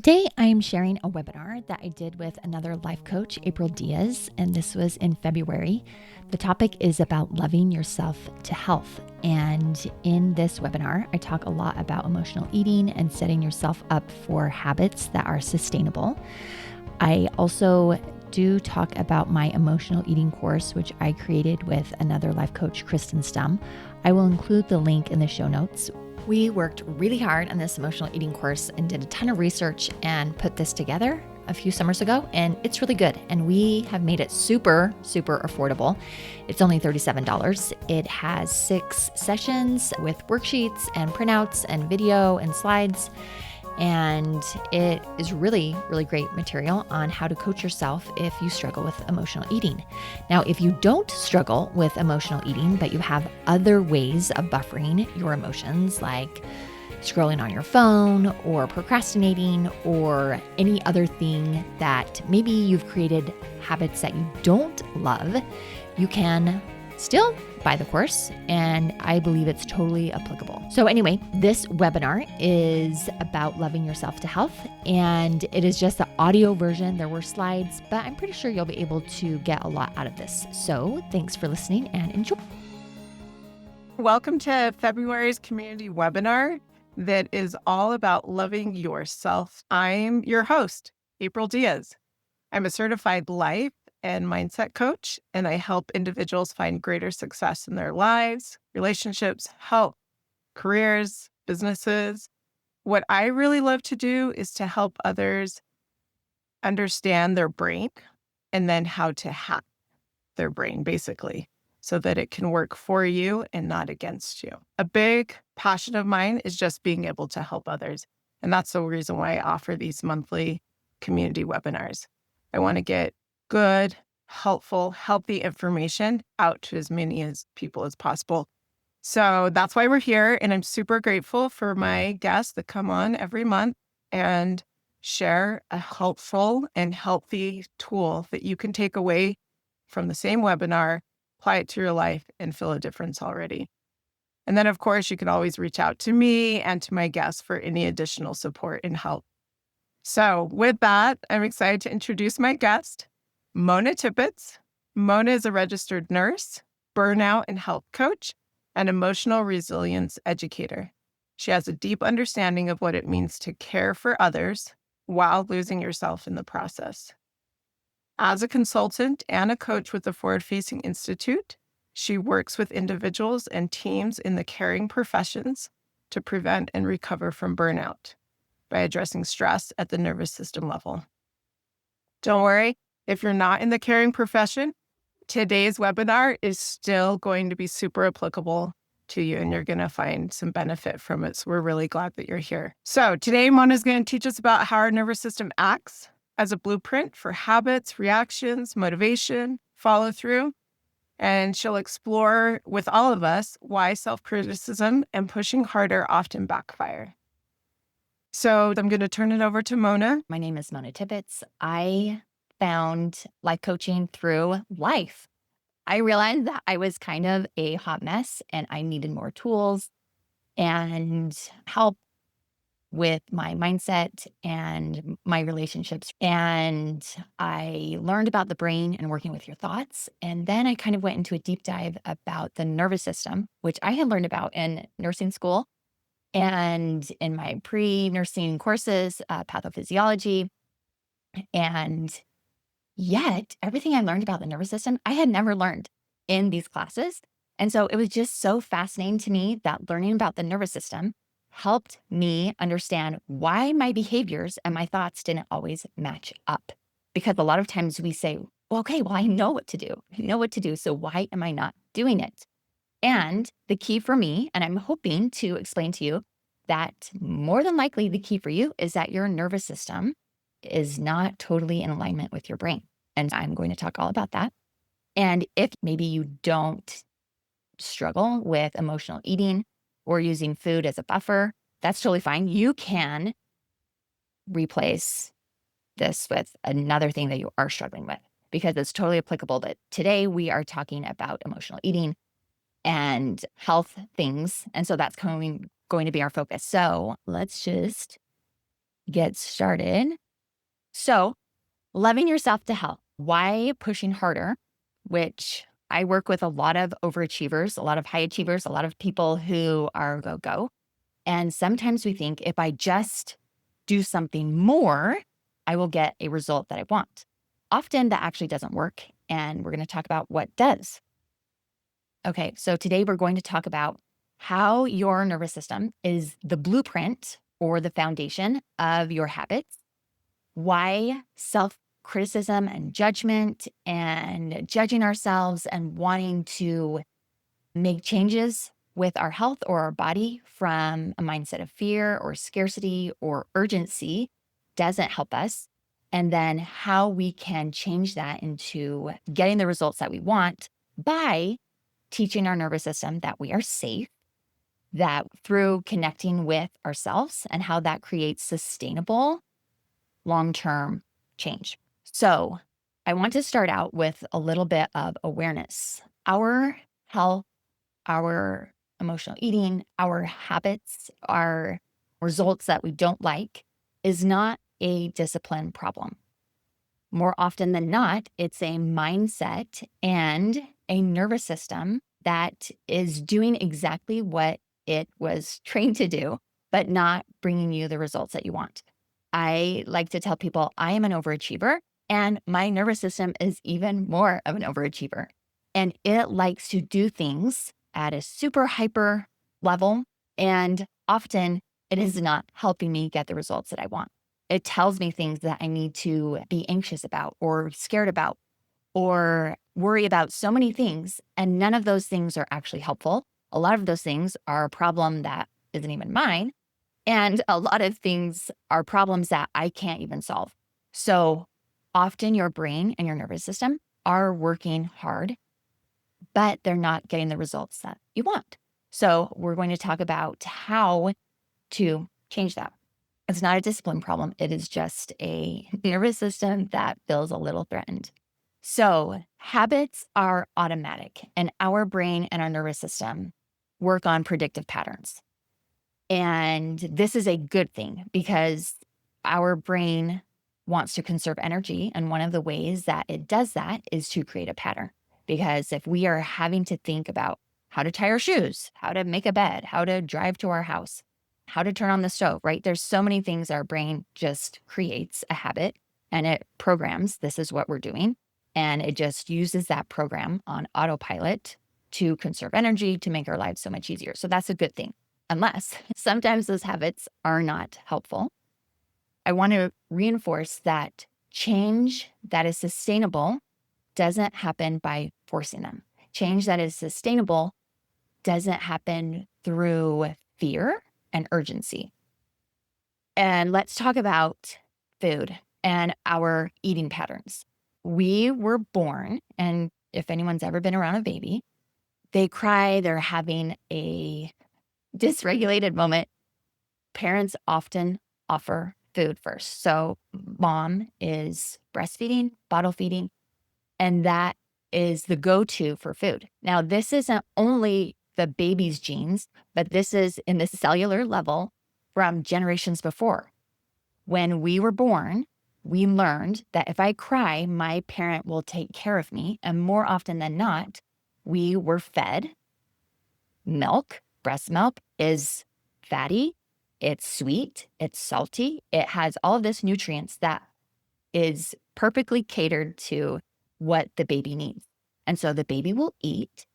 Today, I am sharing a webinar that I did with another life coach, April Diaz, and this was in February. The topic is about loving yourself to health. And in this webinar, I talk a lot about emotional eating and setting yourself up for habits that are sustainable. I also do talk about my emotional eating course, which I created with another life coach, Kristen Stum. I will include the link in the show notes. We worked really hard on this emotional eating course and did a ton of research and put this together a few summers ago, and it's really good. And we have made it super, super affordable. It's only $37. It has 6 sessions with worksheets and printouts and video and slides. And it is really, really great material on how to coach yourself if you struggle with emotional eating. Now, if you don't struggle with emotional eating, but you have other ways of buffering your emotions, like scrolling on your phone or procrastinating or any other thing that maybe you've created habits that you don't love, you can still buy the course, and I believe it's totally applicable. So anyway, this webinar is about loving yourself to health, and it is just the audio version. There were slides, but I'm pretty sure you'll be able to get a lot out of this. So thanks for listening and enjoy. Welcome to February's community webinar that is all about loving yourself. I'm your host, April Diaz. I'm a certified life and mindset coach, and I help individuals find greater success in their lives, relationships, health, careers, businesses. What I really love to do is to help others understand their brain and then how to hack their brain, basically, so that it can work for you and not against you. A big passion of mine is just being able to help others. And that's the reason why I offer these monthly community webinars. I want to get good, helpful, healthy information out to as many people as possible. So that's why we're here. And I'm super grateful for my guests that come on every month and share a helpful and healthy tool that you can take away from the same webinar, apply it to your life, and feel a difference already. And then, of course, you can always reach out to me and to my guests for any additional support and help. So with that, I'm excited to introduce my guest, Mona Tippett. Mona is a registered nurse, burnout and health coach, and emotional resilience educator. She has a deep understanding of what it means to care for others while losing yourself in the process. As a consultant and a coach with the Forward Facing Institute, she works with individuals and teams in the caring professions to prevent and recover from burnout by addressing stress at the nervous system level. Don't worry, if you're not in the caring profession, today's webinar is still going to be super applicable to you, and you're going to find some benefit from it. So we're really glad that you're here. So today, Mona is going to teach us about how our nervous system acts as a blueprint for habits, reactions, motivation, follow through. And she'll explore with all of us why self-criticism and pushing harder often backfire. So I'm going to turn it over to Mona. My name is Mona Tippett. I found life coaching through life. I realized that I was kind of a hot mess and I needed more tools and help with my mindset and my relationships. And I learned about the brain and working with your thoughts. And then I kind of went into a deep dive about the nervous system, which I had learned about in nursing school and in my pre-nursing courses, pathophysiology. And yet everything I learned about the nervous system, I had never learned in these classes. And so it was just so fascinating to me that learning about the nervous system helped me understand why my behaviors and my thoughts didn't always match up. Because a lot of times we say, well, okay, well, I know what to do. I know what to do. So why am I not doing it? And the key for me, and I'm hoping to explain to you that more than likely the key for you is that your nervous system is not totally in alignment with your brain. And I'm going to talk all about that. And if maybe you don't struggle with emotional eating or using food as a buffer, that's totally fine. You can replace this with another thing that you are struggling with because it's totally applicable. But today we are talking about emotional eating and health things. And so that's going to be our focus. So let's just get started. So, loving yourself to health. Why pushing harder? Which I work with a lot of overachievers, a lot of high achievers, a lot of people who are go. And sometimes we think if I just do something more, I will get a result that I want. Often that actually doesn't work. And we're going to talk about what does. Okay, so today we're going to talk about how your nervous system is the blueprint or the foundation of your habits, why self criticism and judgment and judging ourselves and wanting to make changes with our health or our body from a mindset of fear or scarcity or urgency doesn't help us. And then how we can change that into getting the results that we want by teaching our nervous system that we are safe, that through connecting with ourselves and how that creates sustainable long-term change. So I want to start out with a little bit of awareness. Our health, our emotional eating, our habits, our results that we don't like is not a discipline problem. More often than not, it's a mindset and a nervous system that is doing exactly what it was trained to do, but not bringing you the results that you want. I like to tell people I am an overachiever, and my nervous system is even more of an overachiever. And it likes to do things at a super hyper level. And often it is not helping me get the results that I want. It tells me things that I need to be anxious about or scared about or worry about so many things. And none of those things are actually helpful. A lot of those things are a problem that isn't even mine. And a lot of things are problems that I can't even solve. So often your brain and your nervous system are working hard, but they're not getting the results that you want. So we're going to talk about how to change that. It's not a discipline problem. It is just a nervous system that feels a little threatened. So habits are automatic, and our brain and our nervous system work on predictive patterns. And this is a good thing because our brain wants to conserve energy. And one of the ways that it does that is to create a pattern. Because if we are having to think about how to tie our shoes, how to make a bed, how to drive to our house, how to turn on the stove, right? There's so many things our brain just creates a habit and it programs, this is what we're doing. And it just uses that program on autopilot to conserve energy, to make our lives so much easier. So that's a good thing, unless sometimes those habits are not helpful. I want to reinforce that change that is sustainable doesn't happen by forcing them. Change that is sustainable doesn't happen through fear and urgency. And let's talk about food and our eating patterns. We were born, and if anyone's ever been around a baby, they cry, they're having a dysregulated moment. Parents often offer food first. So mom is breastfeeding, bottle feeding, and that is the go-to for food. Now, this isn't only the baby's genes, but this is in the cellular level from generations before. When we were born, we learned that if I cry, my parent will take care of me. And more often than not, we were fed milk. Breast milk is fatty, it's sweet, it's salty, it has all of this nutrients that is perfectly catered to what the baby needs. And so the baby will eat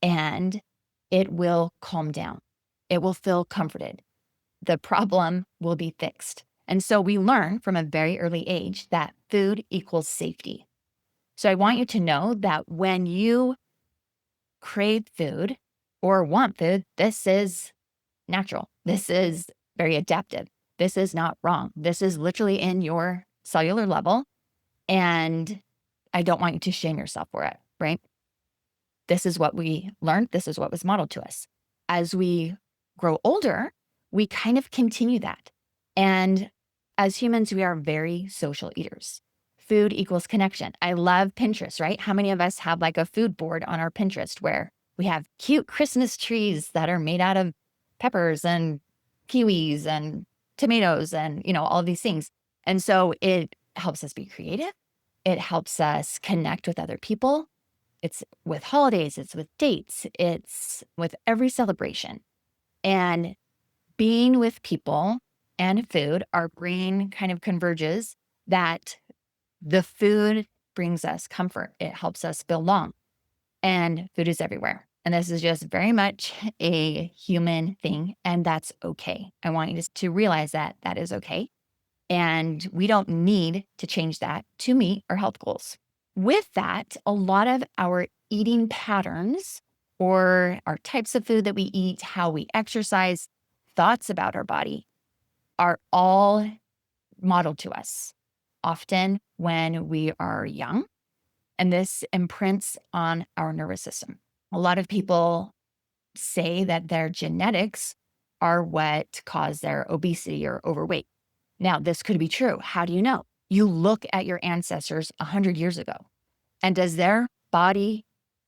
and it will calm down. It will feel comforted. The problem will be fixed. And so we learn from a very early age that food equals safety. So I want you to know that when you crave food or want food, this is natural. This is very adaptive. This is not wrong. This is literally in your cellular level. And I don't want you to shame yourself for it, right? This is what we learned. This is what was modeled to us. As we grow older, we kind of continue that. And as humans, we are very social eaters. Food equals connection. I love Pinterest, right? How many of us have like a food board on our Pinterest where we have cute Christmas trees that are made out of peppers and kiwis and tomatoes and, all these things. And so it helps us be creative. It helps us connect with other people. It's with holidays, it's with dates, it's with every celebration. And being with people and food, our brain kind of converges that the food brings us comfort. It helps us belong. And food is everywhere. And this is just very much a human thing. And that's okay. I want you to realize that that is okay. And we don't need to change that to meet our health goals. With that, a lot of our eating patterns or our types of food that we eat, how we exercise, thoughts about our body are all modeled to us, often when we are young. And this imprints on our nervous system. A lot of people say that their genetics are what cause their obesity or overweight. Now, this could be true. How do you know? You look at your ancestors 100 years ago, and does their body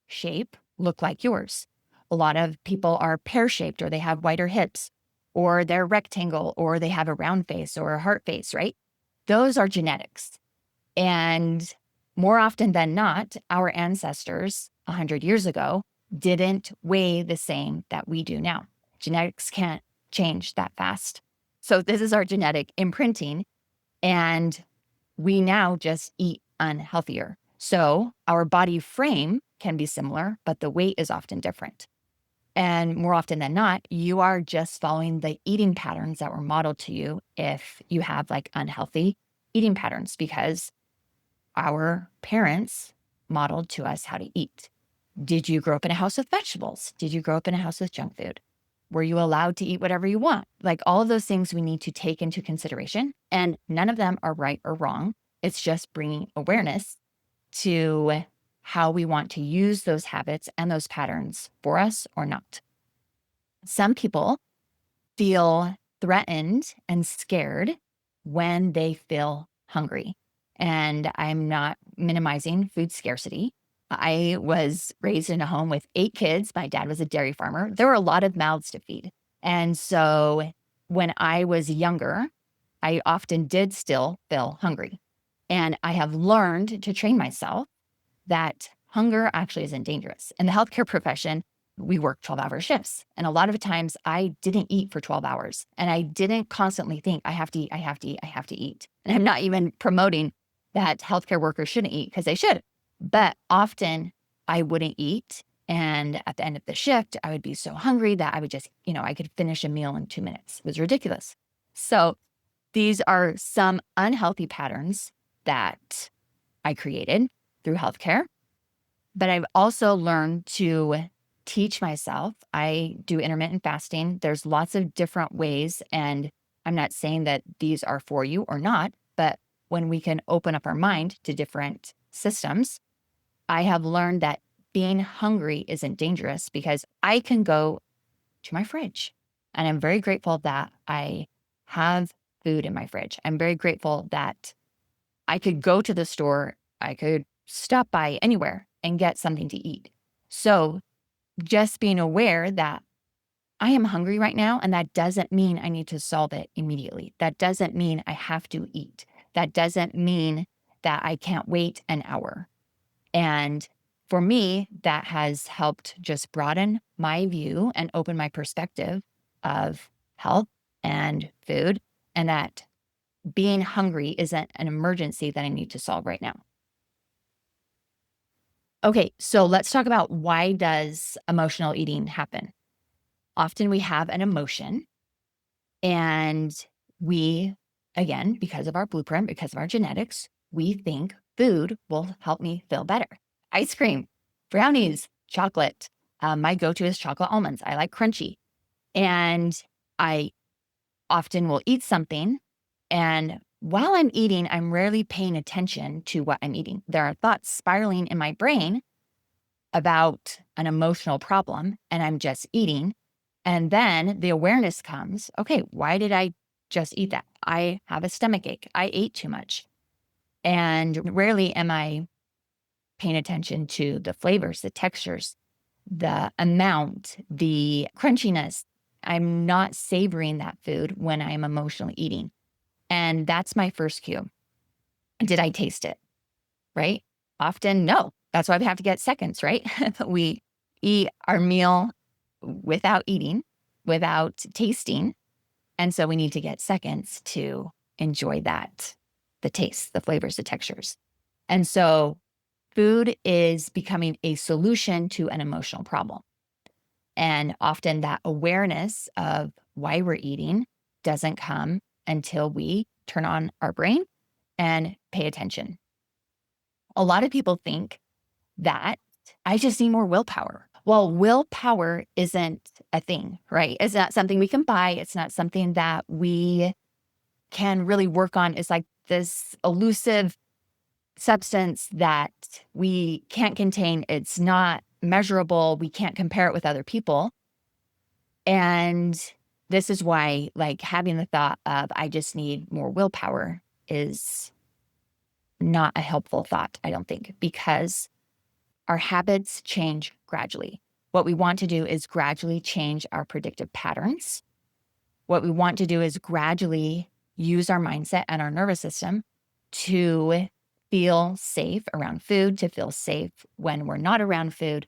shape look like yours? A lot of people are pear-shaped, or they have wider hips, or they're rectangle, or they have a round face or a heart face, right? Those are genetics. And more often than not, our ancestors 100 years ago didn't weigh the same that we do now. Genetics can't change that fast. So this is our genetic imprinting, and we now just eat unhealthier. So our body frame can be similar, but the weight is often different. And more often than not, you are just following the eating patterns that were modeled to you if you have like unhealthy eating patterns, because our parents modeled to us how to eat. Did you grow up in a house with vegetables? Did you grow up in a house with junk food? Were you allowed to eat whatever you want? Like all of those things we need to take into consideration, and none of them are right or wrong. It's just bringing awareness to how we want to use those habits and those patterns for us or not. Some people feel threatened and scared when they feel hungry. And I'm not minimizing food scarcity. I was raised in a home with 8 kids. My dad was a dairy farmer. There were a lot of mouths to feed. And so when I was younger, I often did still feel hungry. And I have learned to train myself that hunger actually isn't dangerous. In the healthcare profession, we work 12-hour shifts. And a lot of times I didn't eat for 12 hours. And I didn't constantly think, I have to eat, I have to eat, I have to eat. And I'm not even promoting that healthcare workers shouldn't eat, because they should. But often I wouldn't eat. And at the end of the shift, I would be so hungry that I would just, I could finish a meal in 2 minutes. It was ridiculous. So these are some unhealthy patterns that I created through healthcare. But I've also learned to teach myself. I do intermittent fasting. There's lots of different ways, and I'm not saying that these are for you or not, but when we can open up our mind to different systems, I have learned that being hungry isn't dangerous, because I can go to my fridge. And I'm very grateful that I have food in my fridge. I'm very grateful that I could go to the store, I could stop by anywhere and get something to eat. So just being aware that I am hungry right now, and that doesn't mean I need to solve it immediately. That doesn't mean I have to eat. That doesn't mean that I can't wait an hour. And for me, that has helped just broaden my view and open my perspective of health and food, and that being hungry isn't an emergency that I need to solve right now. Okay, so let's talk about, why does emotional eating happen? Often we have an emotion, and we, again, because of our blueprint, because of our genetics, we think food will help me feel better. Ice cream, brownies, chocolate. My go-to is chocolate almonds. I like crunchy. And I often will eat something, and while I'm eating, I'm rarely paying attention to what I'm eating. There are thoughts spiraling in my brain about an emotional problem, and I'm just eating. And then the awareness comes, okay, why did I just eat that? I have a stomach ache. I ate too much. And rarely am I paying attention to the flavors, the textures, the amount, the crunchiness. I'm not savoring that food when I'm emotionally eating. And that's my first cue. Did I taste it? Right? Often, no. That's why we have to get seconds, right? We eat our meal without eating, without tasting. And so we need to get seconds to enjoy that, the taste, the flavors, the textures. And so food is becoming a solution to an emotional problem. And often that awareness of why we're eating doesn't come until we turn on our brain and pay attention. A lot of people think that I just need more willpower. Well, willpower isn't a thing, right? It's not something we can buy. It's not something that we can really work on. It's like this elusive substance that we can't contain. It's not measurable. We can't compare it with other people. And this is why, like, having the thought of I just need more willpower is not a helpful thought, I don't think, because our habits change gradually. What we want to do is gradually change our predictive patterns. What we want to do is gradually use our mindset and our nervous system to feel safe around food, to feel safe when we're not around food.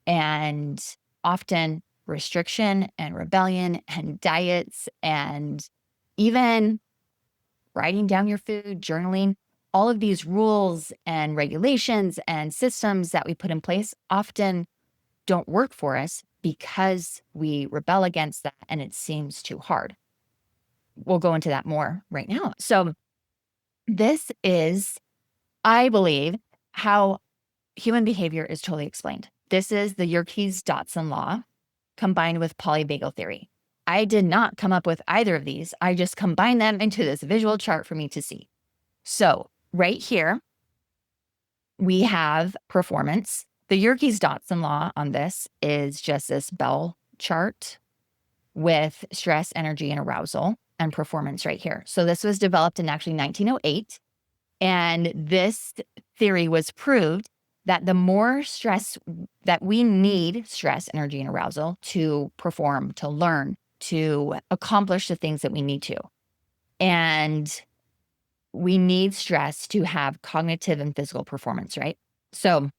And often restriction and rebellion and diets and even writing down your food, journaling, all of these rules and regulations and systems that we put in place often don't work for us because we rebel against that and it seems too hard. We'll go into that more right now. So this is, I believe, how human behavior is totally explained. This is the Yerkes-Dodson law combined with polyvagal theory. I did not come up with either of these. I just combined them into this visual chart for me to see. So right here, we have performance. The Yerkes-Dodson law on this is just this bell chart with stress, energy, and arousal and performance right here. So this was developed in actually 1908. And this theory was proved that the more stress that we need stress, energy, and arousal to perform, to learn, to accomplish the things that we need to. And we need stress to have cognitive and physical performance, right? So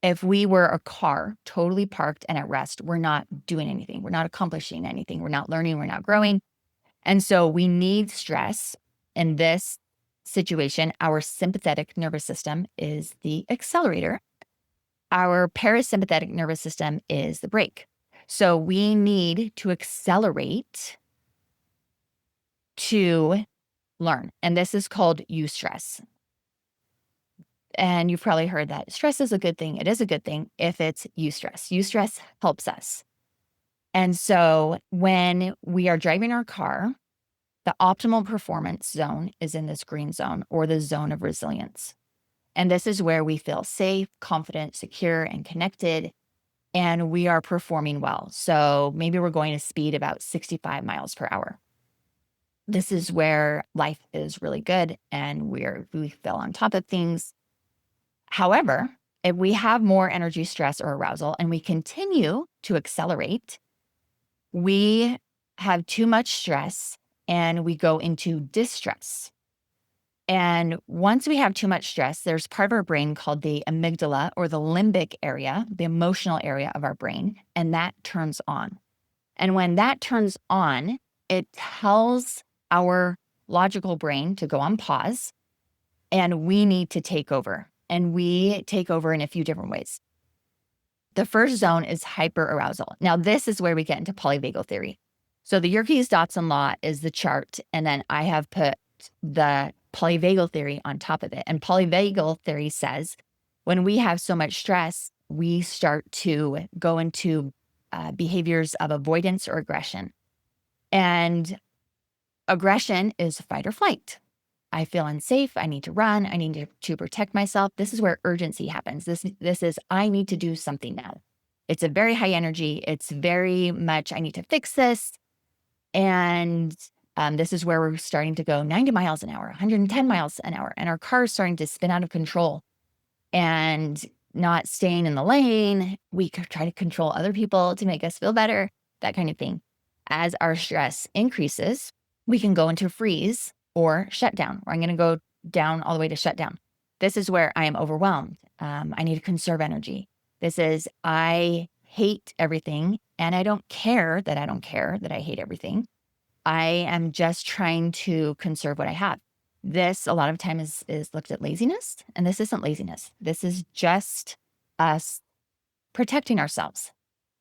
if we were a car totally parked and at rest, we're not doing anything. We're not accomplishing anything. We're not learning. We're not growing. And so we need stress. In this situation, our sympathetic nervous system is the accelerator. Our parasympathetic nervous system is the brake. So we need to accelerate to learn. And this is called eustress. And you've probably heard that stress is a good thing. It is a good thing if it's eustress. Eustress helps us. And so when we are driving our car, the optimal performance zone is in this green zone or the zone of resilience. And this is where we feel safe, confident, secure, and connected, and we are performing well. So maybe we're going to speed about 65 miles per hour. This is where life is really good and we feel on top of things. However, if we have more energy, stress, or arousal, and we continue to accelerate, we have too much stress and we go into distress. And once we have too much stress, there's part of our brain called the amygdala or the limbic area, the emotional area of our brain, and that turns on. And when that turns on, it tells our logical brain to go on pause, and we need to take over. And we take over in a few different ways. The first zone is hyperarousal. Now, this is where we get into polyvagal theory. So the Yerkes-Dodson law is the chart, and then I have put the polyvagal theory on top of it. And polyvagal theory says when we have so much stress, we start to go into behaviors of avoidance or aggression. And aggression is fight or flight. I feel unsafe. I need to run. I need to protect myself. This is where urgency happens. This is, I need to do something now. It's a very high energy. It's very much, I need to fix this. And this is where we're starting to go 90 miles an hour, 110 miles an hour. And our car is starting to spin out of control and not staying in the lane. We try to control other people to make us feel better. that kind of thing. As our stress increases, we can go into freeze or shutdown, or I'm going to go down all the way to shutdown. This is where I am overwhelmed. I need to conserve energy. This is, I hate everything and I don't care that I hate everything. I am just trying to conserve what I have. This a lot of time is looked at laziness, and this isn't laziness. This is just us protecting ourselves.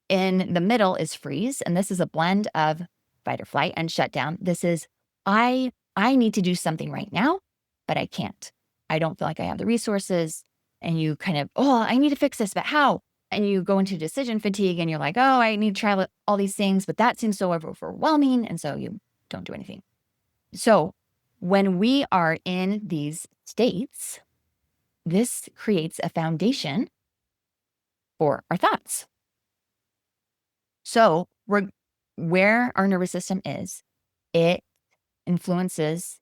In the middle is freeze, and this is a blend of fight or flight and shutdown. This is, I need to do something right now, but I can't. I don't feel like I have the resources. And you kind of, oh, I need to fix this, but how? And you go into decision fatigue and you're like, oh, I need to try all these things, but that seems so overwhelming. And so you don't do anything. So when we are in these states, this creates a foundation for our thoughts. So where our nervous system is, it influences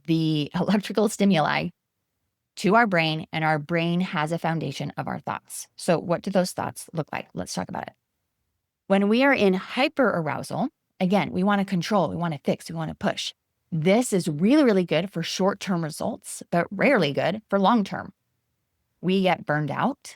the electrical stimuli to our brain, and our brain has a foundation of our thoughts. So what do those thoughts look like? Let's talk about it. When we are in hyperarousal, again, we want to control, we want to fix, we want to push. This is really, really good for short-term results, but rarely good for long-term. We get burned out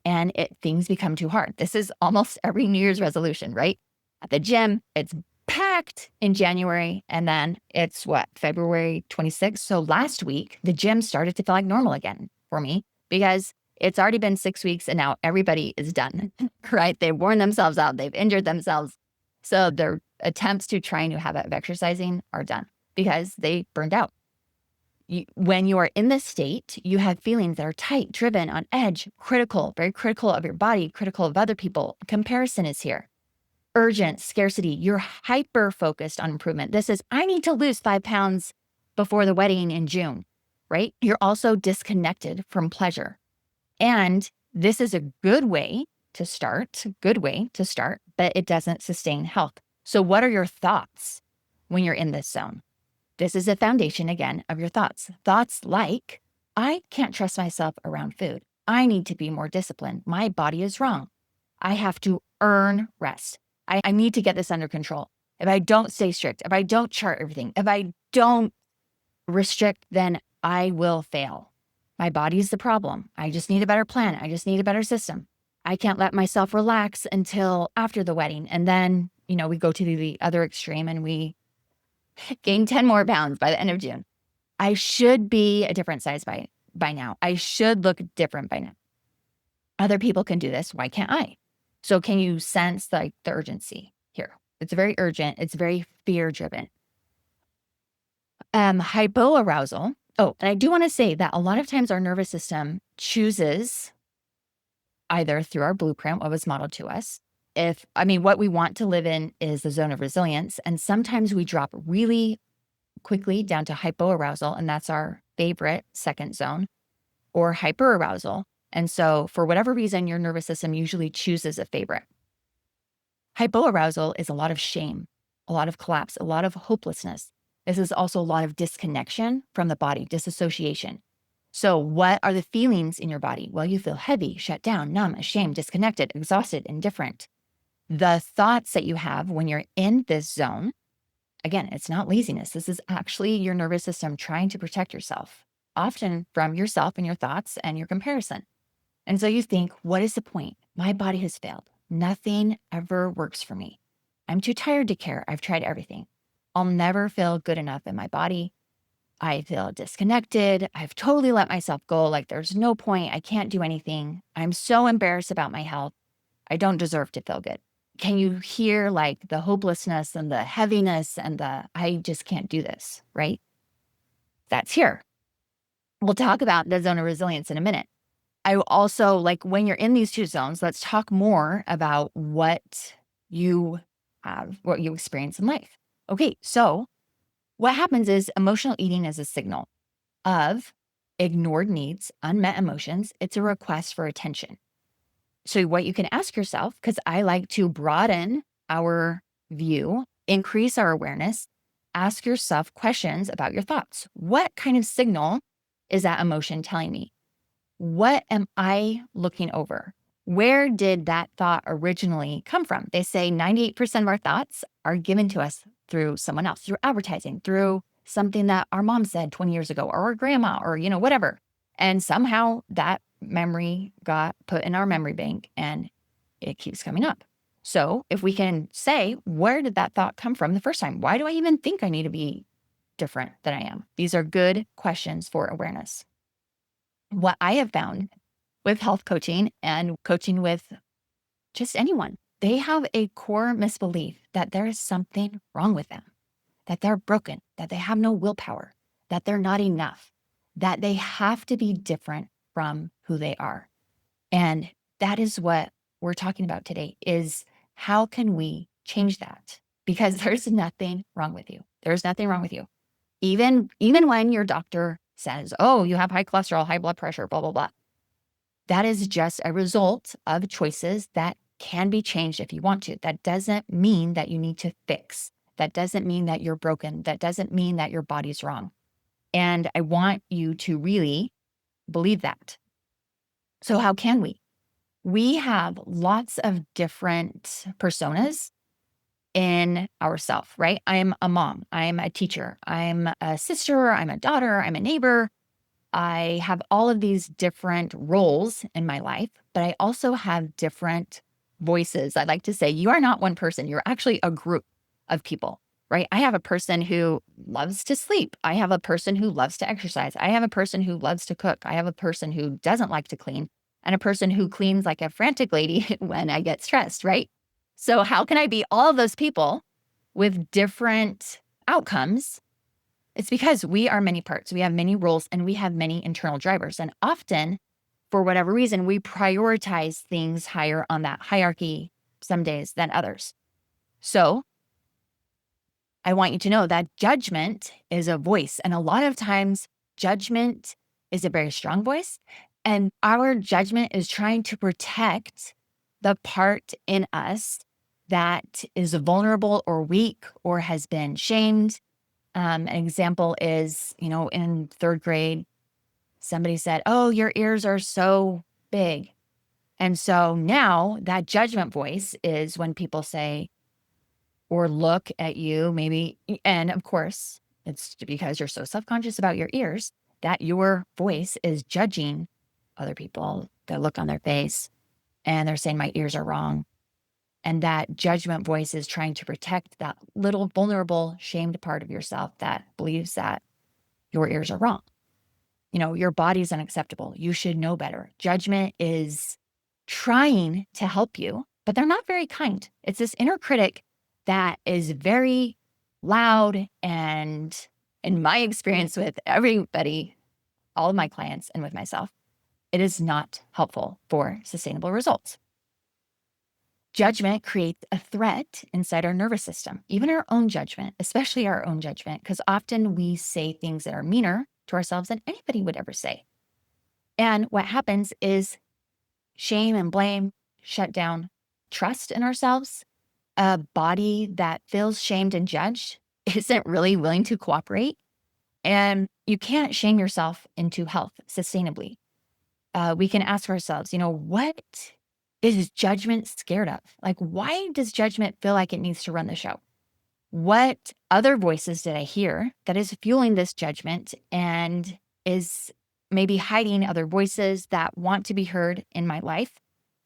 and things become too hard. This is almost every New Year's resolution, right? At the gym, it's packed in January, and then it's February 26th. So last week, the gym started to feel like normal again for me because it's already been 6 weeks and now everybody is done, right? They've worn themselves out. They've injured themselves. So their attempts to try a new habit of exercising are done because they burned out. When you are in this state, you have feelings that are tight, driven, on edge, critical, very critical of your body, critical of other people. Comparison is here. Urgent, scarcity. You're hyper-focused on improvement. This is, I need to lose 5 pounds before the wedding in June, right? You're also disconnected from pleasure. And this is a good way to start, but it doesn't sustain health. So what are your thoughts when you're in this zone? This is a foundation, again, of your thoughts. Thoughts like, I can't trust myself around food. I need to be more disciplined. My body is wrong. I have to earn rest. I need to get this under control. If I don't stay strict, if I don't chart everything, if I don't restrict, then I will fail. My body is the problem. I just need a better plan. I just need a better system. I can't let myself relax until after the wedding. And then, we go to the other extreme and we gain 10 more pounds by the end of June. I should be a different size by now. I should look different by now. Other people can do this. Why can't I? So can you sense the urgency here? It's very urgent. It's very fear-driven. Hypoarousal. Oh, and I do want to say that a lot of times our nervous system chooses either through our blueprint, what was modeled to us. What we want to live in is the zone of resilience. And sometimes we drop really quickly down to hypoarousal, and that's our favorite second zone, or hyperarousal. And so for whatever reason, your nervous system usually chooses a favorite. Hypoarousal is a lot of shame, a lot of collapse, a lot of hopelessness. This is also a lot of disconnection from the body, disassociation. So what are the feelings in your body? Well, you feel heavy, shut down, numb, ashamed, disconnected, exhausted, indifferent. The thoughts that you have when you're in this zone, again, it's not laziness. This is actually your nervous system trying to protect yourself, often from yourself and your thoughts and your comparison. And so you think, what is the point? My body has failed. Nothing ever works for me. I'm too tired to care. I've tried everything. I'll never feel good enough in my body. I feel disconnected. I've totally let myself go. Like there's no point. I can't do anything. I'm so embarrassed about my health. I don't deserve to feel good. Can you hear like the hopelessness and the heaviness and I just can't do this, right? That's here. We'll talk about the zone of resilience in a minute. I also when you're in these two zones, let's talk more about what you experience in life. Okay, so what happens is emotional eating is a signal of ignored needs, unmet emotions. It's a request for attention. So what you can ask yourself, because I like to broaden our view, increase our awareness, ask yourself questions about your thoughts. What kind of signal is that emotion telling me? What am I looking over? Where did that thought originally come from? They say 98% of our thoughts are given to us through someone else, through advertising, through something that our mom said 20 years ago, or our grandma, or, whatever. And somehow that memory got put in our memory bank and it keeps coming up. So if we can say, where did that thought come from the first time? Why do I even think I need to be different than I am? These are good questions for awareness. What I have found with health coaching and coaching with just anyone, they have a core misbelief that there is something wrong with them, that they're broken, that they have no willpower, that they're not enough, that they have to be different from who they are. And that is what we're talking about today, is how can we change that? Because there's nothing wrong with you. There's nothing wrong with you. Even when your doctor says, oh, you have high cholesterol, high blood pressure, blah, blah, blah. That is just a result of choices that can be changed if you want to. That doesn't mean that you need to fix. That doesn't mean that you're broken. That doesn't mean that your body's wrong. And I want you to really believe that. So how can we? We have lots of different personas in ourself, right? I'm a mom. I'm a teacher. I'm a sister. I'm a daughter. I'm a neighbor. I have all of these different roles in my life, but I also have different voices. I like to say you are not one person. You're actually a group of people, right? I have a person who loves to sleep. I have a person who loves to exercise. I have a person who loves to cook. I have a person who doesn't like to clean, and a person who cleans like a frantic lady when I get stressed, right? So how can I be all of those people with different outcomes? It's because we are many parts. We have many roles and we have many internal drivers. And often, for whatever reason, we prioritize things higher on that hierarchy some days than others. So I want you to know that judgment is a voice. And a lot of times, judgment is a very strong voice. And our judgment is trying to protect the part in us that is vulnerable or weak or has been shamed. An example is, in third grade, somebody said, oh, your ears are so big. And so now that judgment voice is when people say or look at you, maybe, and of course, it's because you're so self-conscious about your ears that your voice is judging other people, the look on their face, and they're saying my ears are wrong. And that judgment voice is trying to protect that little vulnerable, shamed part of yourself that believes that your ears are wrong. Your body's unacceptable. You should know better. Judgment is trying to help you, but they're not very kind. It's this inner critic that is very loud. And in my experience with everybody, all of my clients and with myself, it is not helpful for sustainable results. Judgment creates a threat inside our nervous system, even our own judgment, especially our own judgment, because often we say things that are meaner to ourselves than anybody would ever say. And what happens is shame and blame shut down trust in ourselves. A body that feels shamed and judged isn't really willing to cooperate. And you can't shame yourself into health sustainably. We can ask ourselves, what is judgment scared of? Like, why does judgment feel like it needs to run the show? What other voices did I hear that is fueling this judgment and is maybe hiding other voices that want to be heard in my life?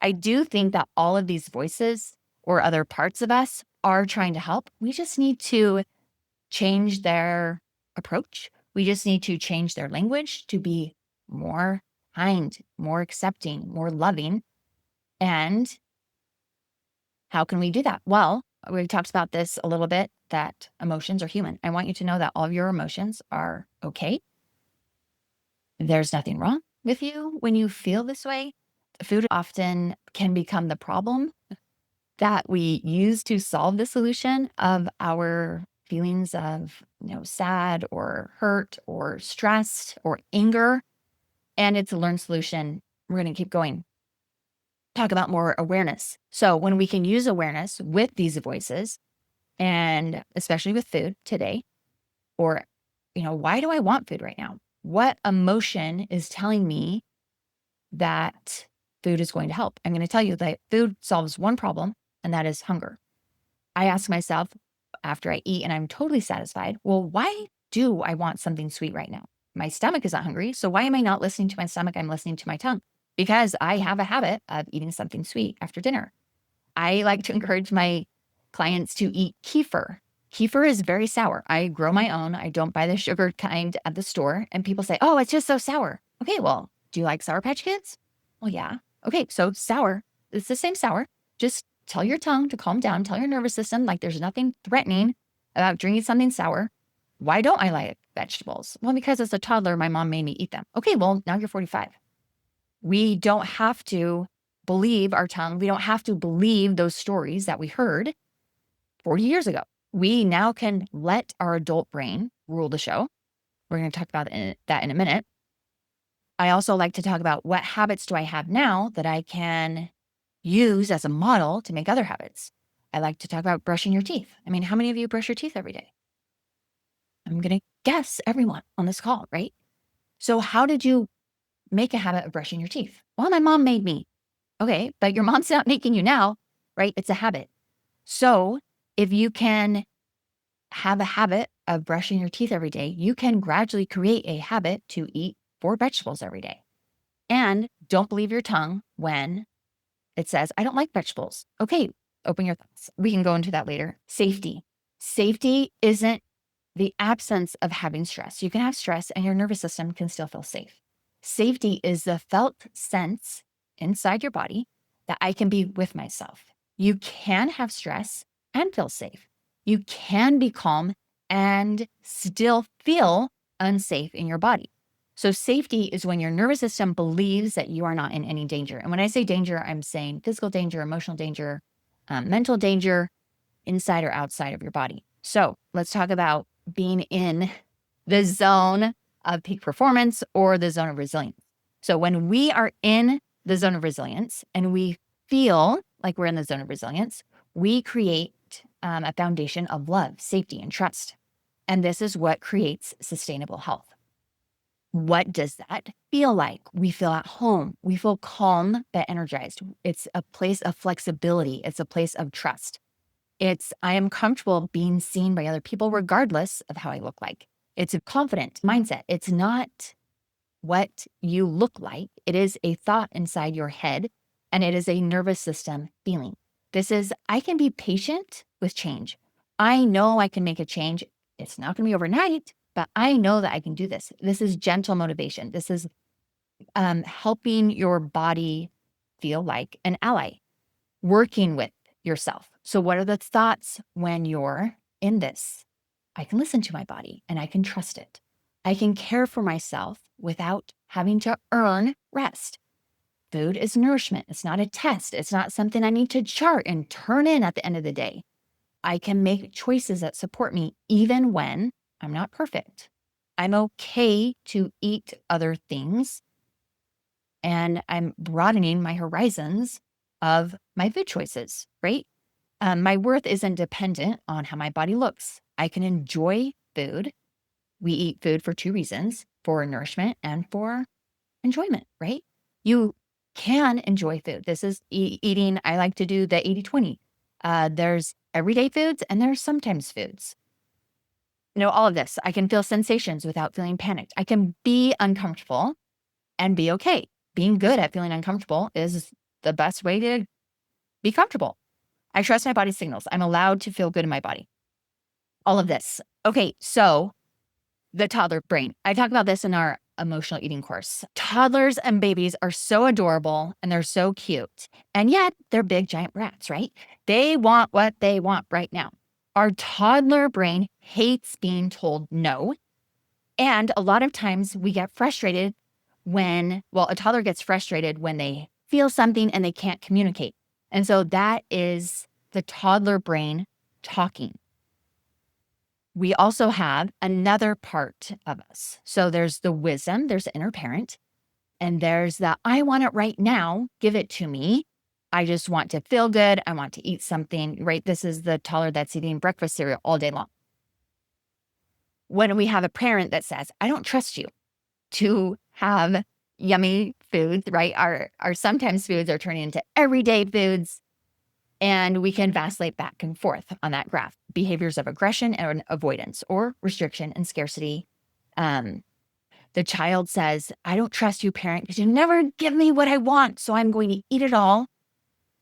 I do think that all of these voices or other parts of us are trying to help. We just need to change their approach. We just need to change their language to be more kind, more accepting, more loving. And how can we do that? Well, we talked about this a little bit, that emotions are human. I want you to know that all of your emotions are okay. There's nothing wrong with you when you feel this way. Food often can become the problem that we use to solve the solution of our feelings of, sad or hurt or stressed or anger. And it's a learned solution. We're going to keep going. Talk about more awareness. So when we can use awareness with these voices, and especially with food today, or, why do I want food right now? What emotion is telling me that food is going to help. I'm going to tell you that food solves one problem, and that is hunger. I ask myself after I eat and I'm totally satisfied, well, why do I want something sweet right now? My stomach is not hungry. So why am I not listening to my stomach? I'm listening to my tongue because I have a habit of eating something sweet after dinner. I like to encourage my clients to eat kefir. Kefir is very sour. I grow my own. I don't buy the sugar kind at the store. And people say, oh, it's just so sour. Okay, well, do you like Sour Patch Kids? Well, yeah. Okay, so sour. It's the same sour. Just tell your tongue to calm down. Tell your nervous system like there's nothing threatening about drinking something sour. Why don't I like vegetables? Well, because as a toddler, my mom made me eat them. Okay, well, now you're 45. We don't have to believe our tongue. We don't have to believe those stories that we heard 40 years ago. We now can let our adult brain rule the show. We're going to talk about that in a minute. I also like to talk about what habits do I have now that I can use as a model to make other habits. I like to talk about brushing your teeth. I mean, how many of you brush your teeth every day? I'm going to guess everyone on this call, right? So how did you make a habit of brushing your teeth? Well, my mom made me. Okay, but your mom's not making you now, right? It's a habit. So if you can have a habit of brushing your teeth every day, you can gradually create a habit to eat 4 vegetables every day. And don't believe your tongue when it says, I don't like vegetables. Okay, open your thoughts. We can go into that later. Safety. Safety isn't the absence of having stress. You can have stress and your nervous system can still feel safe. Safety is the felt sense inside your body that I can be with myself. You can have stress and feel safe. You can be calm and still feel unsafe in your body. So safety is when your nervous system believes that you are not in any danger. And when I say danger, I'm saying physical danger, emotional danger, mental danger, inside or outside of your body. So let's talk about being in the zone of peak performance or the zone of resilience. So when we are in the zone of resilience and we feel like we're in the zone of resilience, we create a foundation of love, safety, and trust. And this is what creates sustainable health. What does that feel like? We feel at home. We feel calm but energized. It's a place of flexibility. It's a place of trust. I am comfortable being seen by other people regardless of how I look like. It's a confident mindset. It's not what you look like. It is a thought inside your head, and it is a nervous system feeling. I can be patient with change. I know I can make a change. It's not going to be overnight, but I know that I can do this. This is gentle motivation. This is helping your body feel like an ally, working with yourself. So what are the thoughts when you're in this? I can listen to my body and I can trust it. I can care for myself without having to earn rest. Food is nourishment. It's not a test. It's not something I need to chart and turn in at the end of the day. I can make choices that support me even when I'm not perfect. I'm okay to eat other things, and I'm broadening my horizons of my food choices, right? My worth isn't dependent on how my body looks. I can enjoy food. We eat food for 2 reasons, for nourishment and for enjoyment, right? You can enjoy food. This is eating. I like to do the 80-20. There's everyday foods and there's sometimes foods. All of this. I can feel sensations without feeling panicked. I can be uncomfortable and be okay. Being good at feeling uncomfortable is the best way to be comfortable. I trust my body's signals. I'm allowed to feel good in my body. All of this. Okay, so the toddler brain. I talk about this in our emotional eating course. Toddlers and babies are so adorable and they're so cute. And yet they're big giant brats, right? They want what they want right now. Our toddler brain hates being told no. And a lot of times we get frustrated a toddler gets frustrated when they feel something and they can't communicate. And so that is the toddler brain talking. We also have another part of us. So there's the wisdom, there's the inner parent, and there's the I want it right now, give it to me. I just want to feel good. I want to eat something, right? This is the toddler that's eating breakfast cereal all day long. When we have a parent that says, I don't trust you to have yummy foods, right? Our sometimes foods are turning into everyday foods. And we can vacillate back and forth on that graph. Behaviors of aggression and avoidance, or restriction and scarcity. Um, the child says, I don't trust you, parent, because you never give me what I want. So I'm going to eat it all.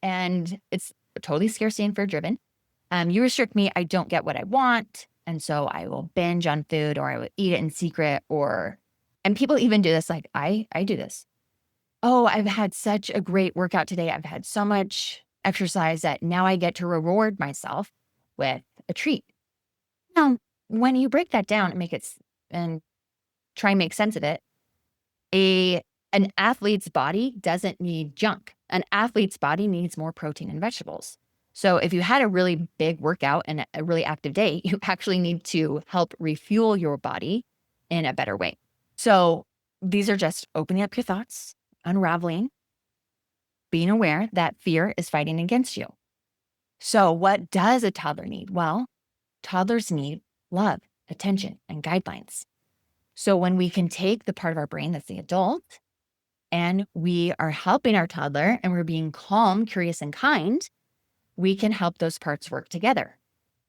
And it's totally scarcity and fear driven. You restrict me, I don't get what I want. And so I will binge on food, or I will eat it in secret, and people even do this. Like I do this. Oh, I've had such a great workout today. I've had so much exercise that now I get to reward myself with a treat. Now, when you break that down and and try and make sense of it, an athlete's body doesn't need junk. An athlete's body needs more protein and vegetables. So if you had a really big workout and a really active day, you actually need to help refuel your body in a better way. So these are just opening up your thoughts, unraveling, being aware that fear is fighting against you. So what does a toddler need? Well, toddlers need love, attention, and guidelines. So when we can take the part of our brain that's the adult, and we are helping our toddler, and we're being calm, curious, and kind, we can help those parts work together.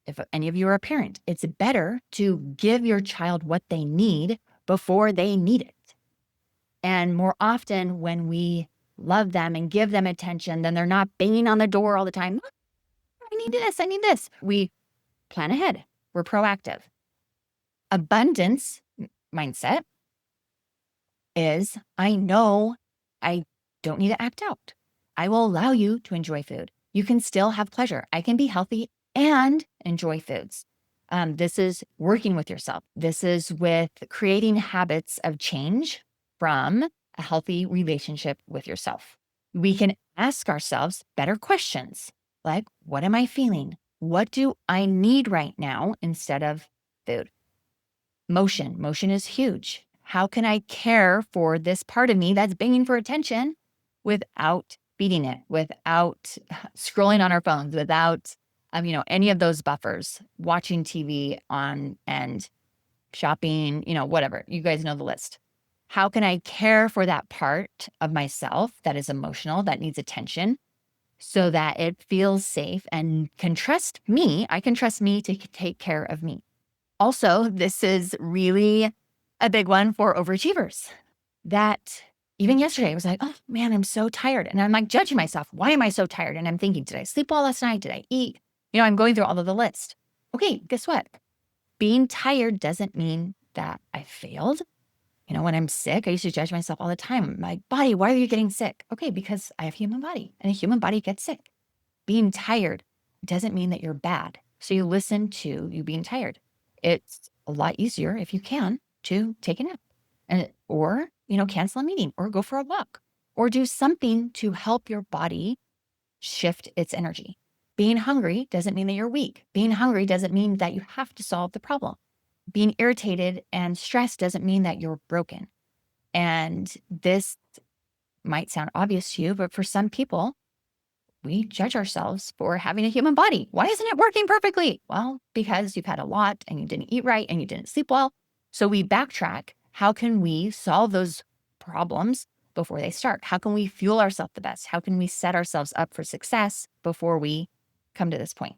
If any of you are a parent, it's better to give your child what they need before they need it. And more often, when we love them and give them attention, then they're not banging on the door all the time. I need this. I need this. We plan ahead. We're proactive. Abundance mindset is, I know I don't need to act out. I will allow you to enjoy food. You can still have pleasure. I can be healthy and enjoy foods. This is working with yourself. This is with creating habits of change from a healthy relationship with yourself. We can ask ourselves better questions like, what am I feeling? What do I need right now instead of food? Motion. Motion is huge. How can I care for this part of me that's banging for attention without feeding it, without scrolling on our phones, without, any of those buffers, watching TV on and shopping, whatever. You guys know the list. How can I care for that part of myself that is emotional, that needs attention, so that it feels safe and can trust me? I can trust me to take care of me. Also, this is really a big one for overachievers, that even yesterday I was like, oh man, I'm so tired. And I'm like judging myself. Why am I so tired? And I'm thinking, did I sleep well last night? Did I eat? I'm going through all of the list. Okay, guess what? Being tired doesn't mean that I failed. When I'm sick, I used to judge myself all the time. My body, why are you getting sick? Okay, because I have a human body, and a human body gets sick. Being tired doesn't mean that you're bad. So you listen to you being tired. It's a lot easier, if you can, to take a nap or cancel a meeting, or go for a walk, or do something to help your body shift its energy. Being hungry doesn't mean that you're weak. Being hungry doesn't mean that you have to solve the problem. Being irritated and stressed doesn't mean that you're broken. And this might sound obvious to you, but for some people, we judge ourselves for having a human body. Why isn't it working perfectly? Well, because you've had a lot and you didn't eat right and you didn't sleep well. So we backtrack. How can we solve those problems before they start? How can we fuel ourselves the best? How can we set ourselves up for success before we come to this point?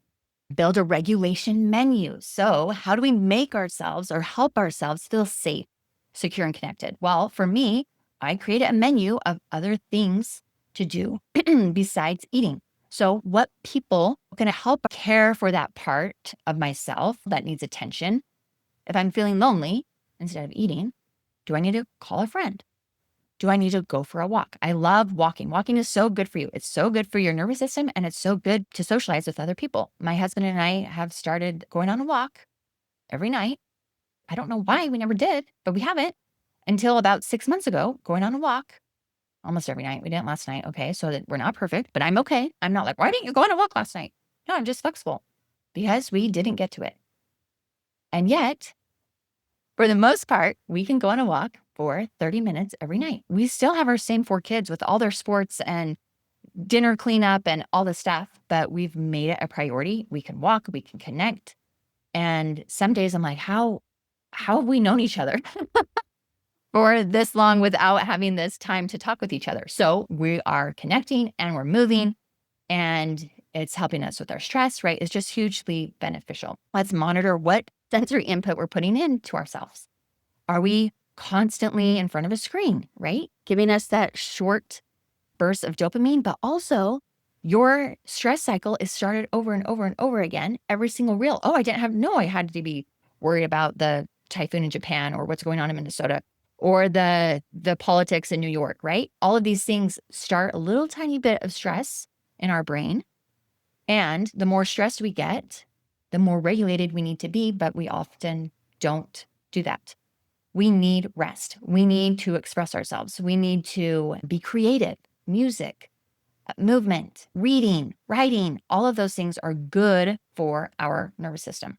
Build a regulation menu. So how do we make ourselves or help ourselves feel safe, secure, and connected? Well, for me, I created a menu of other things to do besides eating. So what people can help care for that part of myself that needs attention? If I'm feeling lonely, instead of eating, do I need to call a friend? Do I need to go for a walk? I love walking. Walking is so good for you. It's so good for your nervous system, and it's so good to socialize with other people. My husband and I have started going on a walk every night. I don't know why we never did, but we haven't until about 6 months ago, going on a walk almost every night. We didn't last night. Okay. So that we're not perfect, but I'm okay. I'm not like, why didn't you go on a walk last night? No, I'm just flexible because we didn't get to it. And yet, for the most part, we can go on a walk for 30 minutes every night. We still have our same 4 kids with all their sports and dinner cleanup and all the stuff, but we've made it a priority. We can walk, we can connect. And some days I'm like, how have we known each other? for this long without having this time to talk with each other. So we are connecting and we're moving, and it's helping us with our stress, right? It's just hugely beneficial. Let's monitor what sensory input we're putting into ourselves. Are we constantly in front of a screen, right? Giving us that short burst of dopamine, but also your stress cycle is started over and over and over again. Every single reel. Oh, I had to be worried about the typhoon in Japan or what's going on in Minnesota or the politics in New York, right? All of these things start a little tiny bit of stress in our brain. And the more stressed we get, the more regulated we need to be, but we often don't do that. We need rest. We need to express ourselves. We need to be creative. Music, movement, reading, writing, all of those things are good for our nervous system.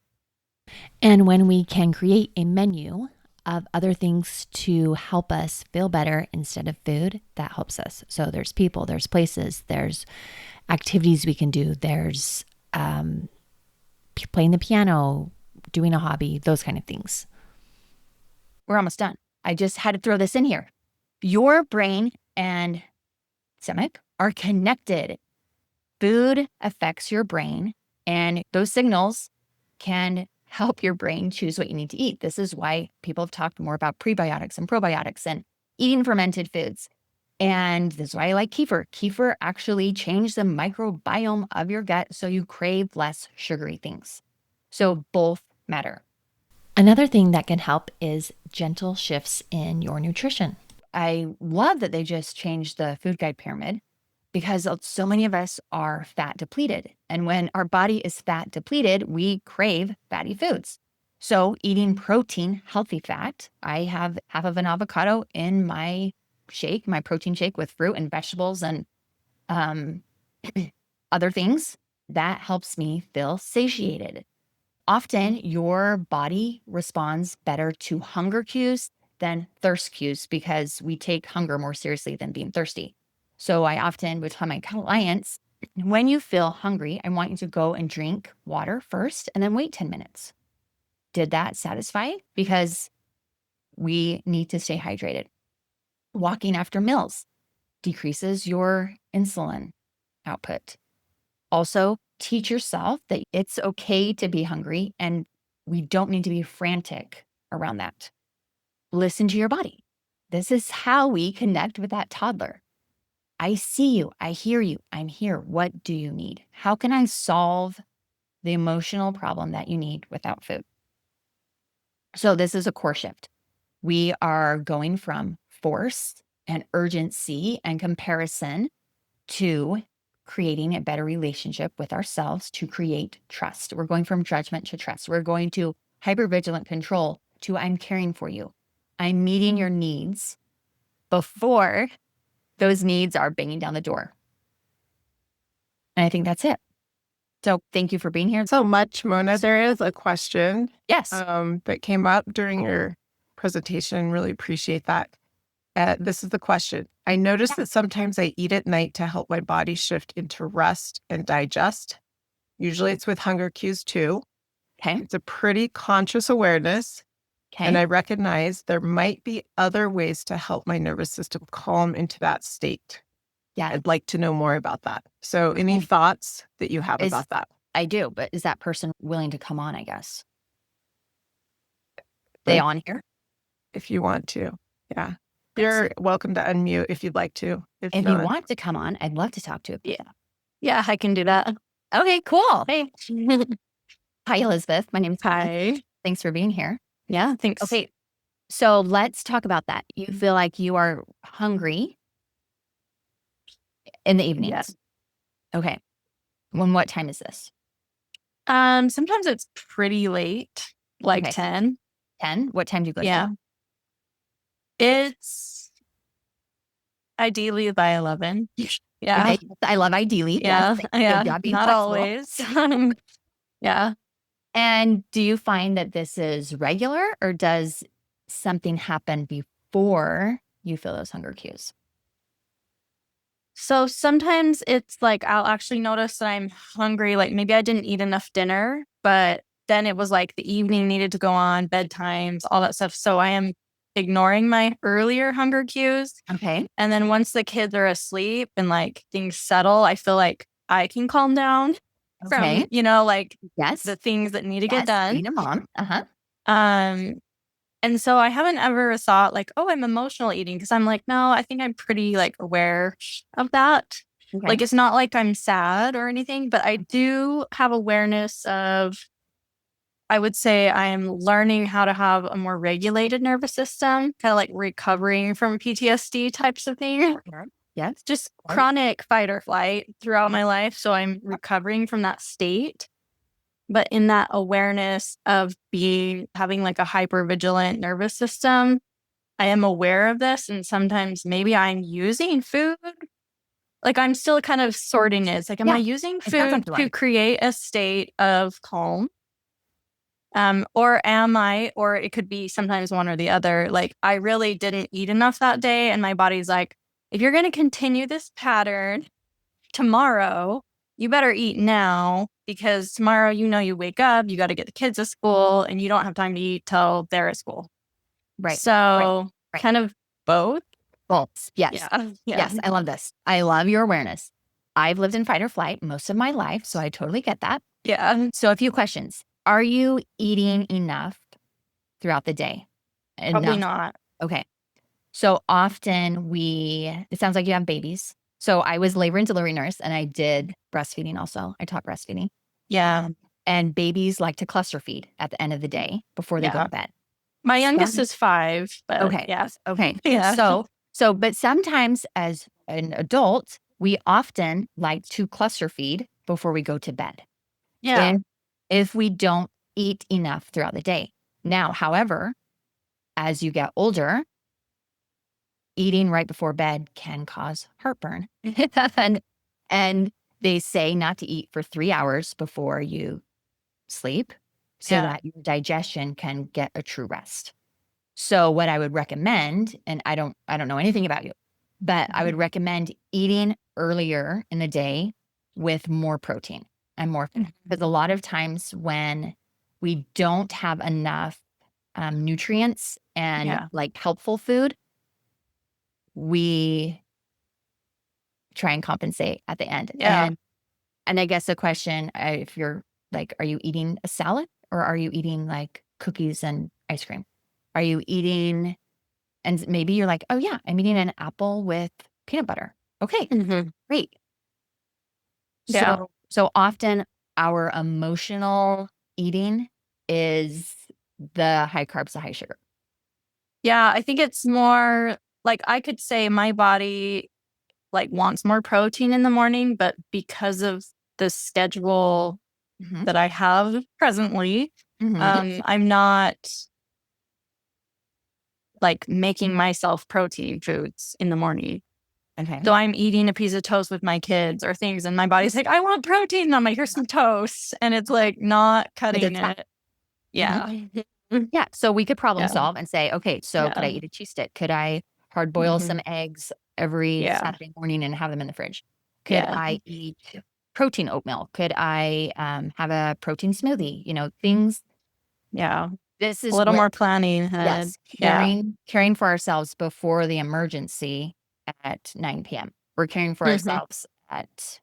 And when we can create a menu of other things to help us feel better instead of food, that helps us. So there's people, there's places, there's activities we can do, there's playing the piano, doing a hobby, those kind of things. We're almost done. I just had to throw this in here. Your brain and stomach are connected. Food affects your brain, and those signals can help your brain choose what you need to eat. This is why people have talked more about prebiotics and probiotics and eating fermented foods. And this is why I like kefir. Kefir actually changed the microbiome of your gut so you crave less sugary things. So both matter. Another thing that can help is gentle shifts in your nutrition. I love that they just changed the food guide pyramid because so many of us are fat depleted. And when our body is fat depleted, we crave fatty foods. So eating protein, healthy fat, I have half of an avocado in my shake, my protein shake with fruit and vegetables and other things, that helps me feel satiated. Often your body responds better to hunger cues than thirst cues because we take hunger more seriously than being thirsty. So I often would tell my clients, when you feel hungry, I want you to go and drink water first and then wait 10 minutes. Did that satisfy? Because we need to stay hydrated. Walking after meals decreases your insulin output. Also, teach yourself that it's okay to be hungry and we don't need to be frantic around that. Listen to your body. This is how we connect with that toddler. I see you. I hear you. I'm here. What do you need? How can I solve the emotional problem that you need without food? So this is a core shift. We are going from force and urgency and comparison to creating a better relationship with ourselves to create trust. We're going from judgment to trust. We're going to hypervigilant control to I'm caring for you. I'm meeting your needs before those needs are banging down the door. And I think that's it. So thank you for being here. So much, Mona. There is a question Yes. that came up during your presentation. Really appreciate that. This is the question. I notice that sometimes I eat at night to help my body shift into rest and digest. Usually it's with hunger cues too. Okay. It's a pretty conscious awareness. Okay. And I recognize there might be other ways to help my nervous system calm into that state. Yeah. I'd like to know more about that. So any thoughts that you have about that? I do, but is that person willing to come on, I guess? They on here? If you want to. Yeah. You're welcome to unmute if you'd like to. If you want to come on, I'd love to talk to you. Yeah, I can do that. Okay, cool. Hey. Hi, Elizabeth. My name's Hi. Thanks for being here. Yeah, thanks. Okay, so let's talk about that. You feel like you are hungry in the evenings. Yes. Okay. What time is this? Sometimes it's pretty late, like Okay. 10. 10? What time do you go to Yeah. bed? It's ideally by 11. Yeah. Okay, I love ideally. Yeah. Yes, Yeah. good job being Not flexible. always. Yeah. And do you find that this is regular or does something happen before you feel those hunger cues? So sometimes it's like I'll actually notice that I'm hungry. Like maybe I didn't eat enough dinner, but then it was like the evening needed to go on, bedtimes, all that stuff. So I am ignoring my earlier hunger cues. Okay. And then once the kids are asleep and like things settle, I feel like I can calm down from, Okay. like Yes. the things that need to get Yes. done. Being a mom. Um, and so I haven't ever thought like, oh, I'm emotional eating, because I'm like, no, I think I'm pretty like aware of that. Okay. Like, it's not like I'm sad or anything, but I do have awareness of, I would say I am learning how to have a more regulated nervous system, kind of like recovering from PTSD types of thing. Yes. Just chronic fight or flight throughout my life. So I'm recovering from that state. But in that awareness of having like a hypervigilant nervous system, I am aware of this. And sometimes maybe I'm using food. Like, I'm still kind of sorting it. It's like, am I using It sounds food like to create a state of calm? Or am I, or it could be sometimes one or the other. Like, I really didn't eat enough that day. And my body's like, if you're going to continue this pattern tomorrow, you better eat now, because tomorrow, you wake up, you got to get the kids to school, and you don't have time to eat till they're at school. Right. So Right. kind of both. Both. Yes. Yeah. Yes. I love this. I love your awareness. I've lived in fight or flight most of my life, so I totally get that. Yeah. So a few questions. Are you eating enough throughout the day? Probably not. Okay. So often it sounds like you have babies. So I was labor and delivery nurse, and I did breastfeeding also. I taught breastfeeding. Yeah. And babies like to cluster feed at the end of the day before they go to bed. My youngest is 5, but Okay. yes. Okay. Yeah. But sometimes as an adult, we often like to cluster feed before we go to bed. Yeah. If we don't eat enough throughout the day. Now, however, as you get older, eating right before bed can cause heartburn. and they say not to eat for 3 hours before you sleep so that your digestion can get a true rest. So what I would recommend, and I don't know anything about you, but I would recommend eating earlier in the day with more protein and more, because a lot of times when we don't have enough nutrients and like helpful food, we try and compensate at the end. Yeah. And I guess the question, if you're like, are you eating a salad or are you eating like cookies and ice cream? Are you eating, and maybe you're like, oh yeah, I'm eating an apple with peanut butter. Okay, great. Yeah. So often our emotional eating is the high carbs, the high sugar. Yeah. I think it's more like, I could say my body like wants more protein in the morning, but because of the schedule that I have presently, I'm not like making myself protein foods in the morning. Okay. So I'm eating a piece of toast with my kids or things, and my body's like, I want protein. And I'm like, here's some toast. And it's like not cutting it. Yeah. Yeah. So we could problem solve and say, okay, so could I eat a cheese stick? Could I hard boil some eggs every Saturday morning and have them in the fridge? Could I eat protein oatmeal? Could I have a protein smoothie? Things. Yeah. This is a little more planning ahead. Yes. Caring for ourselves before the emergency at 9 p.m. We're caring for ourselves at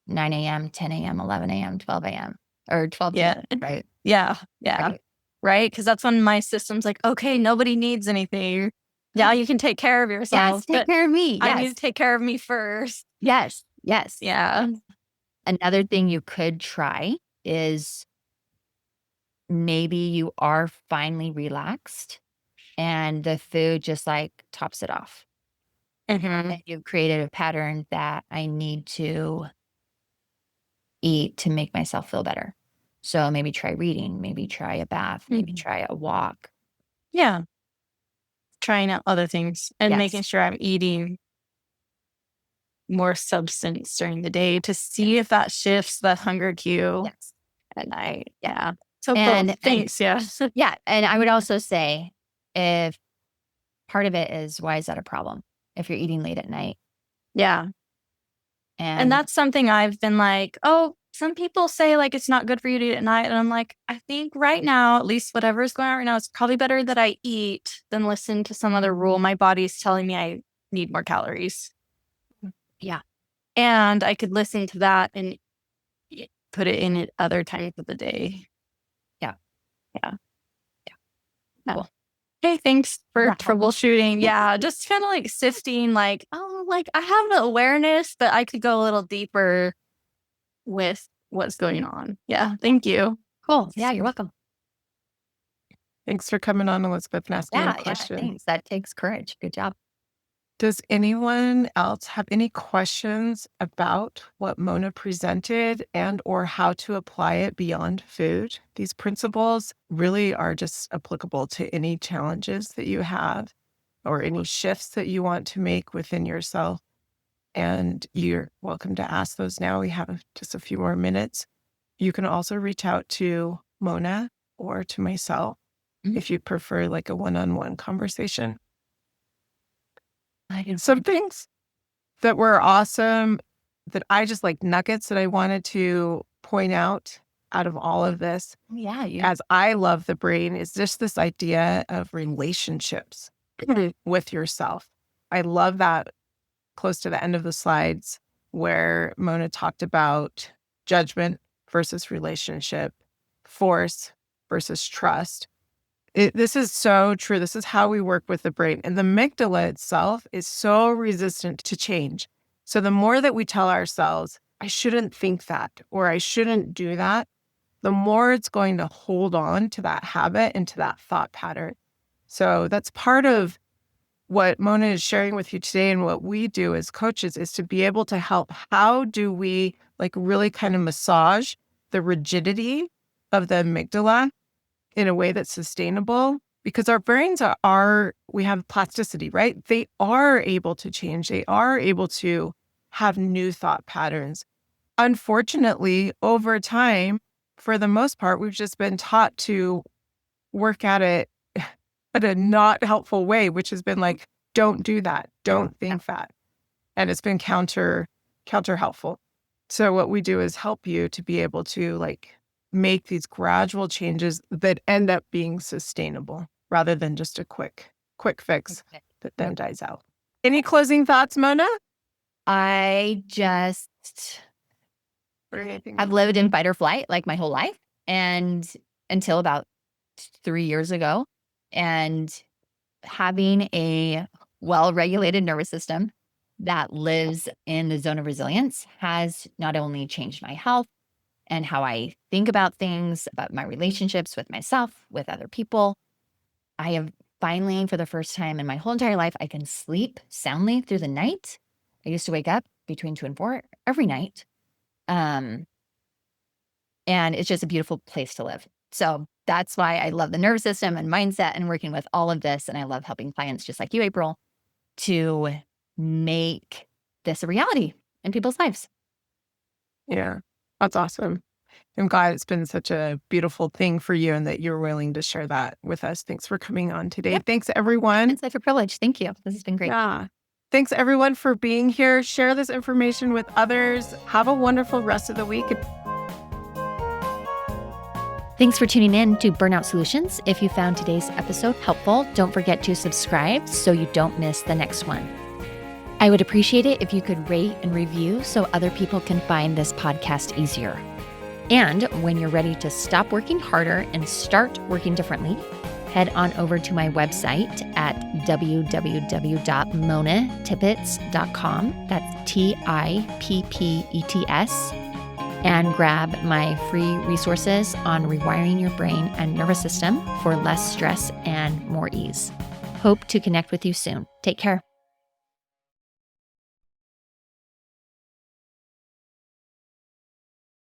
9 a.m., 10 a.m., 11 a.m., 12 a.m. or 12 p.m. Right? Yeah. Yeah. Right. Because that's when my system's like, okay, nobody needs anything. Now you can take care of yourself. Yes, take care of me. Yes. I need to take care of me first. Yes. Yes. Yeah. Another thing you could try is maybe you are finally relaxed and the food just like tops it off. And you've created a pattern that I need to eat to make myself feel better. So maybe try reading, maybe try a bath, maybe try a walk. Yeah. Trying out other things and making sure I'm eating more substance during the day to see if that shifts the hunger cue at night. Yeah. So thanks. Yeah. And I would also say, if part of it is, why is that a problem? If you're eating late at night. Yeah. And And that's something I've been like, oh, some people say like it's not good for you to eat at night. And I'm like, I think right now, at least whatever is going on right now, it's probably better that I eat than listen to some other rule. My body's telling me I need more calories. Yeah. And I could listen to that and put it in at other times of the day. Yeah. Yeah. Cool. Hey, thanks for troubleshooting. Yeah, just kind of like sifting, like, oh, like I have the awareness, but I could go a little deeper with what's going on. Yeah, thank you. Cool. Yeah, you're welcome. Thanks for coming on, Elizabeth, and asking a Yeah, question. thanks. That takes courage. Good job. Does anyone else have any questions about what Mona presented and or how to apply it beyond food? These principles really are just applicable to any challenges that you have or any shifts that you want to make within yourself. And you're welcome to ask those now. We have just a few more minutes. You can also reach out to Mona or to myself if you prefer like a one-on-one conversation. Some things that were awesome that I just like nuggets that I wanted to point out of all of this, as I love the brain, is just this idea of relationships with yourself. I love that close to the end of the slides where Mona talked about judgment versus relationship, force versus trust. This is so true. This is how we work with the brain. And the amygdala itself is so resistant to change. So the more that we tell ourselves, I shouldn't think that, or I shouldn't do that, the more it's going to hold on to that habit and to that thought pattern. So that's part of what Mona is sharing with you today, and what we do as coaches is to be able to help. How do we like really kind of massage the rigidity of the amygdala in a way that's sustainable? Because our brains we have plasticity, right? They are able to change. They are able to have new thought patterns. Unfortunately, over time, for the most part, we've just been taught to work at it in a not helpful way, which has been like, don't do that. Don't think that. And it's been counter helpful. So what we do is help you to be able to like make these gradual changes that end up being sustainable rather than just a quick fix that then dies out. Any closing thoughts, Mona? I just I've lived in fight or flight like my whole life, and until about 3 years ago. And having a well-regulated nervous system that lives in the zone of resilience has not only changed my health and how I think about things, about my relationships with myself, with other people. I have finally, for the first time in my whole entire life, I can sleep soundly through the night. I used to wake up between 2 and 4 every night. And it's just a beautiful place to live. So that's why I love the nervous system and mindset and working with all of this. And I love helping clients just like you, April, to make this a reality in people's lives. Yeah, that's awesome. I'm glad it's been such a beautiful thing for you and that you're willing to share that with us. Thanks for coming on today. Yep. Thanks, everyone. It's such a privilege. Thank you. This has been great. Yeah. Thanks, everyone, for being here. Share this information with others. Have a wonderful rest of the week. Thanks for tuning in to Burnout Solutions. If you found today's episode helpful, don't forget to subscribe so you don't miss the next one. I would appreciate it if you could rate and review so other people can find this podcast easier. And when you're ready to stop working harder and start working differently, head on over to my website at www.monatippets.com. That's TIPPETS. And grab my free resources on rewiring your brain and nervous system for less stress and more ease. Hope to connect with you soon. Take care.